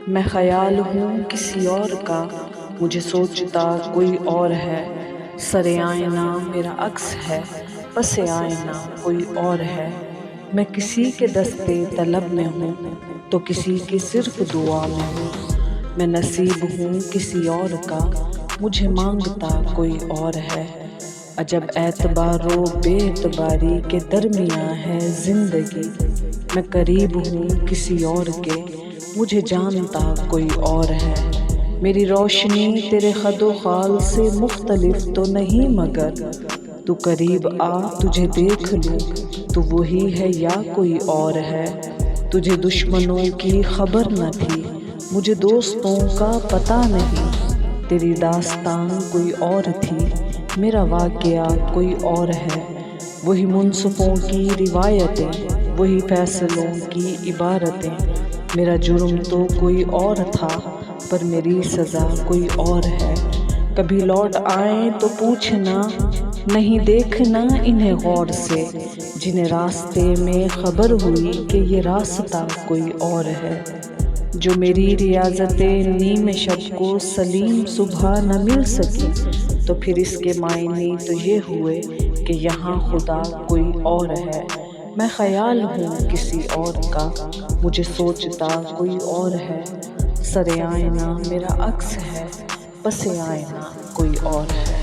میں خیال ہوں کسی اور کا، مجھے سوچتا کوئی اور ہے۔ سر آئینہ میرا عکس ہے، پس آئینہ کوئی اور ہے۔ میں کسی کے دستے طلب میں ہوں تو کسی کی صرف دعا میں ہوں۔ میں نصیب ہوں کسی اور کا، مجھے مانگتا کوئی اور ہے۔ عجب اعتبار و بے اعتباری کے درمیاں ہے زندگی۔ میں قریب ہوں کسی اور کے، مجھے جانتا کوئی اور ہے۔ میری روشنی تیرے خد و خال سے مختلف تو نہیں، مگر تو قریب آ تجھے دیکھ لوں تو وہی ہے یا کوئی اور ہے۔ تجھے دشمنوں کی خبر نہ تھی، مجھے دوستوں کا پتہ نہیں۔ تیری داستان کوئی اور تھی، میرا واقعہ کوئی اور ہے۔ وہی منصفوں کی روایتیں، وہی فیصلوں کی عبارتیں۔ میرا جرم تو کوئی اور تھا، پر میری سزا کوئی اور ہے۔ کبھی لوٹ آئیں تو پوچھنا، نہیں دیکھنا انہیں غور سے، جنہیں راستے میں خبر ہوئی کہ یہ راستہ کوئی اور ہے۔ جو میری ریاضت نیم شب کو سلیم صبح نہ مل سکی، تو پھر اس کے معنی تو یہ ہوئے کہ یہاں خدا کوئی اور ہے۔ میں خیال ہوں کسی اور کا، مجھے سوچتا کوئی اور ہے۔ سر آئینہ میرا عکس ہے، پس آئینہ کوئی اور ہے۔